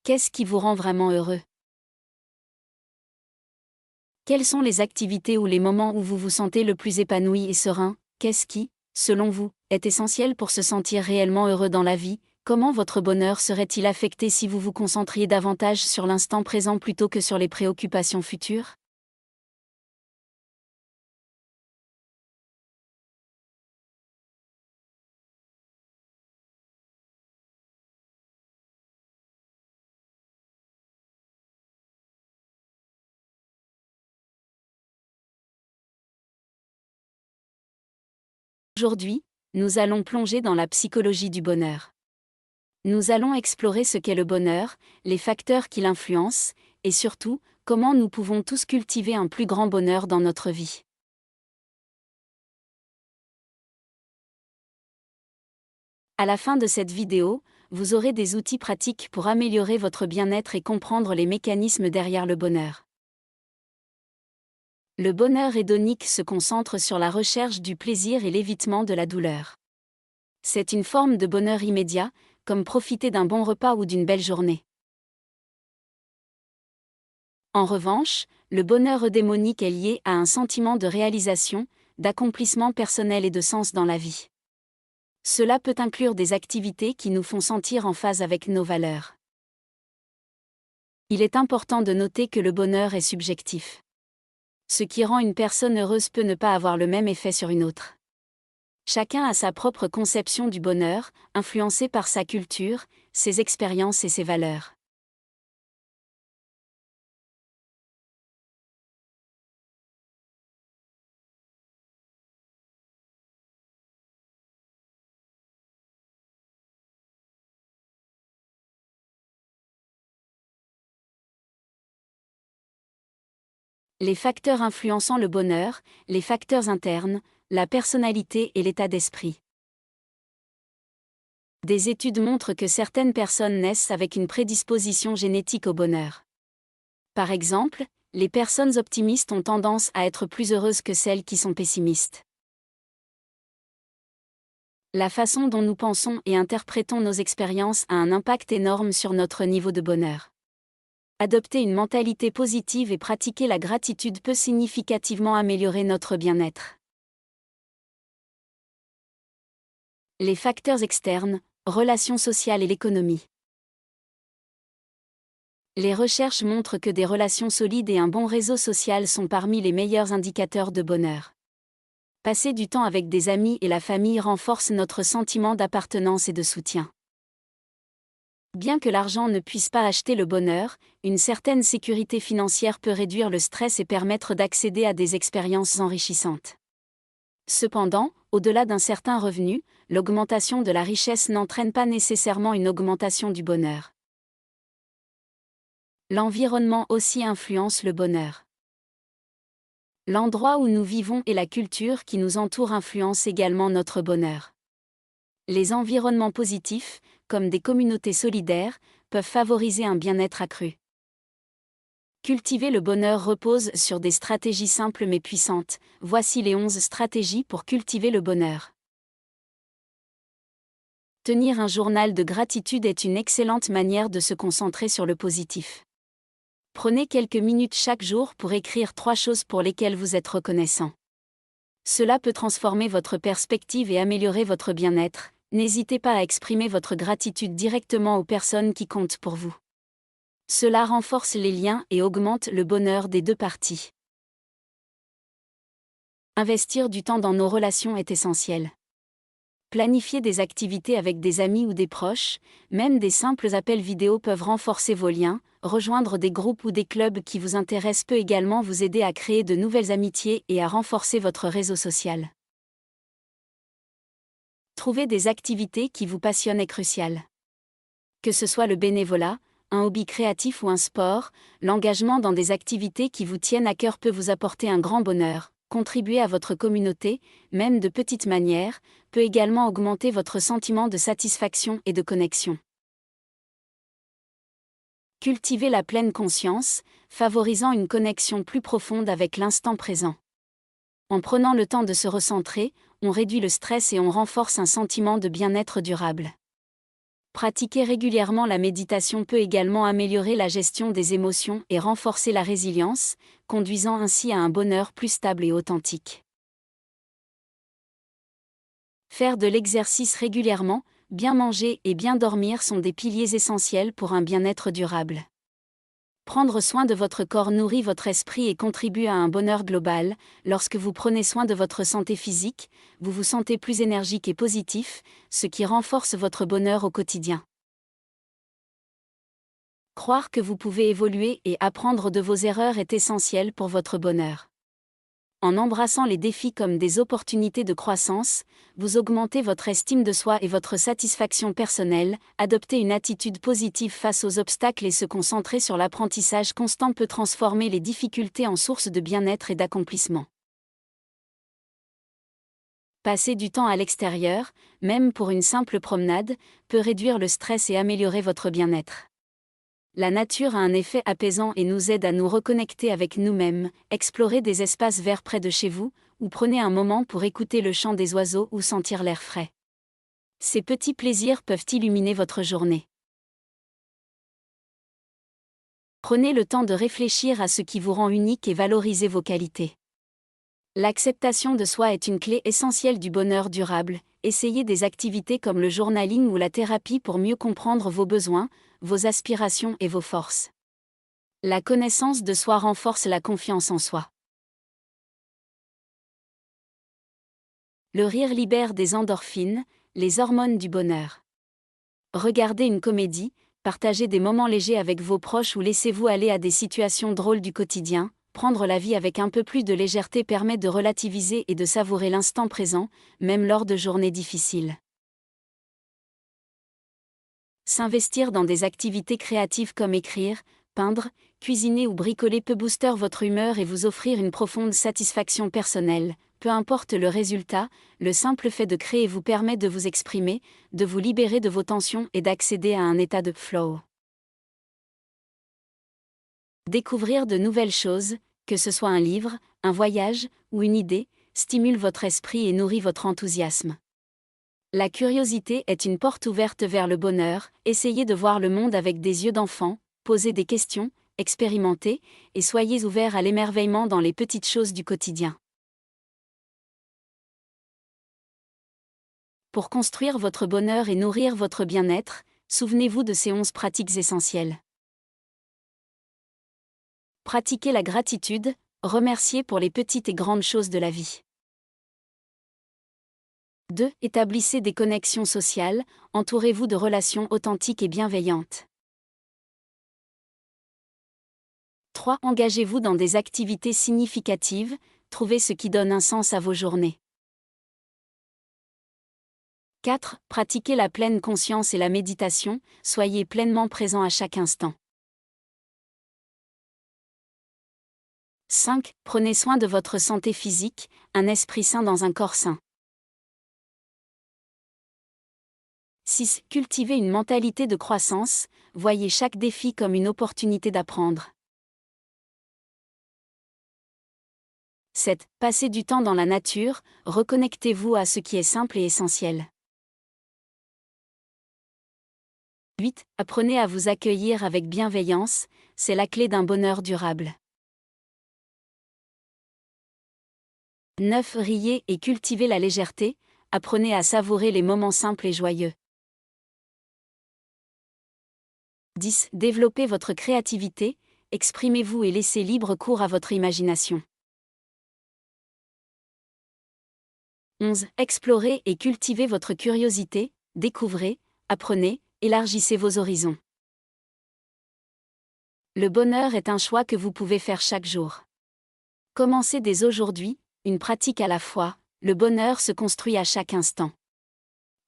Qu'est-ce qui vous rend vraiment heureux? Quelles sont les activités ou les moments où vous vous sentez le plus épanoui et serein? Qu'est-ce qui, selon vous, est essentiel pour se sentir réellement heureux dans la vie? Comment votre bonheur serait-il affecté si vous vous concentriez davantage sur l'instant présent plutôt que sur les préoccupations futures? Aujourd'hui, nous allons plonger dans la psychologie du bonheur. Nous allons explorer ce qu'est le bonheur, les facteurs qui l'influencent, et surtout, comment nous pouvons tous cultiver un plus grand bonheur dans notre vie. À la fin de cette vidéo, vous aurez des outils pratiques pour améliorer votre bien-être et comprendre les mécanismes derrière le bonheur. Le bonheur hédonique se concentre sur la recherche du plaisir et l'évitement de la douleur. C'est une forme de bonheur immédiat, comme profiter d'un bon repas ou d'une belle journée. En revanche, le bonheur eudémonique est lié à un sentiment de réalisation, d'accomplissement personnel et de sens dans la vie. Cela peut inclure des activités qui nous font sentir en phase avec nos valeurs. Il est important de noter que le bonheur est subjectif. Ce qui rend une personne heureuse peut ne pas avoir le même effet sur une autre. Chacun a sa propre conception du bonheur, influencée par sa culture, ses expériences et ses valeurs. Les facteurs influençant le bonheur, les facteurs internes, la personnalité et l'état d'esprit. Des études montrent que certaines personnes naissent avec une prédisposition génétique au bonheur. Par exemple, les personnes optimistes ont tendance à être plus heureuses que celles qui sont pessimistes. La façon dont nous pensons et interprétons nos expériences a un impact énorme sur notre niveau de bonheur. Adopter une mentalité positive et pratiquer la gratitude peut significativement améliorer notre bien-être. Les facteurs externes, relations sociales et l'économie. Les recherches montrent que des relations solides et un bon réseau social sont parmi les meilleurs indicateurs de bonheur. Passer du temps avec des amis et la famille renforce notre sentiment d'appartenance et de soutien. Bien que l'argent ne puisse pas acheter le bonheur, une certaine sécurité financière peut réduire le stress et permettre d'accéder à des expériences enrichissantes. Cependant, au-delà d'un certain revenu, l'augmentation de la richesse n'entraîne pas nécessairement une augmentation du bonheur. L'environnement aussi influence le bonheur. L'endroit où nous vivons et la culture qui nous entoure influencent également notre bonheur. Les environnements positifs, comme des communautés solidaires, peuvent favoriser un bien-être accru. Cultiver le bonheur repose sur des stratégies simples mais puissantes. Voici les 11 stratégies pour cultiver le bonheur. Tenir un journal de gratitude est une excellente manière de se concentrer sur le positif. Prenez quelques minutes chaque jour pour écrire 3 choses pour lesquelles vous êtes reconnaissant. Cela peut transformer votre perspective et améliorer votre bien-être. N'hésitez pas à exprimer votre gratitude directement aux personnes qui comptent pour vous. Cela renforce les liens et augmente le bonheur des deux parties. Investir du temps dans nos relations est essentiel. Planifier des activités avec des amis ou des proches, même des simples appels vidéo peuvent renforcer vos liens. Rejoindre des groupes ou des clubs qui vous intéressent peut également vous aider à créer de nouvelles amitiés et à renforcer votre réseau social. Trouver des activités qui vous passionnent est crucial. Que ce soit le bénévolat, un hobby créatif ou un sport, l'engagement dans des activités qui vous tiennent à cœur peut vous apporter un grand bonheur. Contribuer à votre communauté, même de petites manières, peut également augmenter votre sentiment de satisfaction et de connexion. Cultiver la pleine conscience, favorisant une connexion plus profonde avec l'instant présent. En prenant le temps de se recentrer, on réduit le stress et on renforce un sentiment de bien-être durable. Pratiquer régulièrement la méditation peut également améliorer la gestion des émotions et renforcer la résilience, conduisant ainsi à un bonheur plus stable et authentique. Faire de l'exercice régulièrement, bien manger et bien dormir sont des piliers essentiels pour un bien-être durable. Prendre soin de votre corps nourrit votre esprit et contribue à un bonheur global. Lorsque vous prenez soin de votre santé physique, vous vous sentez plus énergique et positif, ce qui renforce votre bonheur au quotidien. Croire que vous pouvez évoluer et apprendre de vos erreurs est essentiel pour votre bonheur. En embrassant les défis comme des opportunités de croissance, vous augmentez votre estime de soi et votre satisfaction personnelle. Adopter une attitude positive face aux obstacles et se concentrer sur l'apprentissage constant peut transformer les difficultés en source de bien-être et d'accomplissement. Passer du temps à l'extérieur, même pour une simple promenade, peut réduire le stress et améliorer votre bien-être. La nature a un effet apaisant et nous aide à nous reconnecter avec nous-mêmes. Explorez des espaces verts près de chez vous, ou prenez un moment pour écouter le chant des oiseaux ou sentir l'air frais. Ces petits plaisirs peuvent illuminer votre journée. Prenez le temps de réfléchir à ce qui vous rend unique et valorisez vos qualités. L'acceptation de soi est une clé essentielle du bonheur durable. Essayez des activités comme le journaling ou la thérapie pour mieux comprendre vos besoins, vos aspirations et vos forces. La connaissance de soi renforce la confiance en soi. Le rire libère des endorphines, les hormones du bonheur. Regardez une comédie, partagez des moments légers avec vos proches ou laissez-vous aller à des situations drôles du quotidien. Prendre la vie avec un peu plus de légèreté permet de relativiser et de savourer l'instant présent, même lors de journées difficiles. S'investir dans des activités créatives comme écrire, peindre, cuisiner ou bricoler peut booster votre humeur et vous offrir une profonde satisfaction personnelle. Peu importe le résultat, le simple fait de créer vous permet de vous exprimer, de vous libérer de vos tensions et d'accéder à un état de flow. Découvrir de nouvelles choses, que ce soit un livre, un voyage ou une idée, stimule votre esprit et nourrit votre enthousiasme. La curiosité est une porte ouverte vers le bonheur. Essayez de voir le monde avec des yeux d'enfant, posez des questions, expérimentez, et soyez ouverts à l'émerveillement dans les petites choses du quotidien. Pour construire votre bonheur et nourrir votre bien-être, souvenez-vous de ces 11 pratiques essentielles. Pratiquez la gratitude, remerciez pour les petites et grandes choses de la vie. 2. Établissez des connexions sociales, entourez-vous de relations authentiques et bienveillantes. 3. Engagez-vous dans des activités significatives, trouvez ce qui donne un sens à vos journées. 4. Pratiquez la pleine conscience et la méditation, soyez pleinement présent à chaque instant. 5. Prenez soin de votre santé physique, un esprit sain dans un corps sain. 6. Cultivez une mentalité de croissance, voyez chaque défi comme une opportunité d'apprendre. 7. Passez du temps dans la nature, reconnectez-vous à ce qui est simple et essentiel. 8. Apprenez à vous accueillir avec bienveillance, c'est la clé d'un bonheur durable. 9. Riez et cultivez la légèreté, apprenez à savourer les moments simples et joyeux. 10. Développez votre créativité, exprimez-vous et laissez libre cours à votre imagination. 11. Explorez et cultivez votre curiosité, découvrez, apprenez, élargissez vos horizons. Le bonheur est un choix que vous pouvez faire chaque jour. Commencez dès aujourd'hui, une pratique à la fois, le bonheur se construit à chaque instant.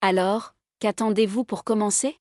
Alors, qu'attendez-vous pour commencer ?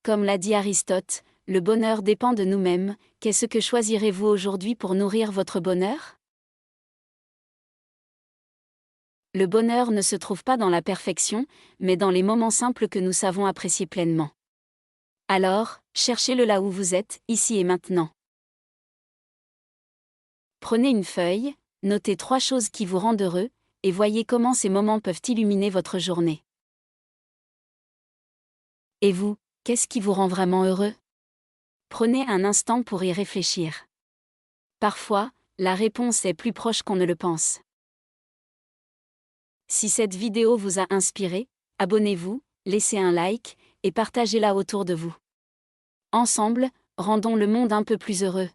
Comme l'a dit Aristote, le bonheur dépend de nous-mêmes. Qu'est-ce que choisirez-vous aujourd'hui pour nourrir votre bonheur ? Le bonheur ne se trouve pas dans la perfection, mais dans les moments simples que nous savons apprécier pleinement. Alors, cherchez-le là où vous êtes, ici et maintenant. Prenez une feuille, notez 3 choses qui vous rendent heureux, et voyez comment ces moments peuvent illuminer votre journée. Et vous, qu'est-ce qui vous rend vraiment heureux? Prenez un instant pour y réfléchir. Parfois, la réponse est plus proche qu'on ne le pense. Si cette vidéo vous a inspiré, abonnez-vous, laissez un like, et partagez-la autour de vous. Ensemble, rendons le monde un peu plus heureux.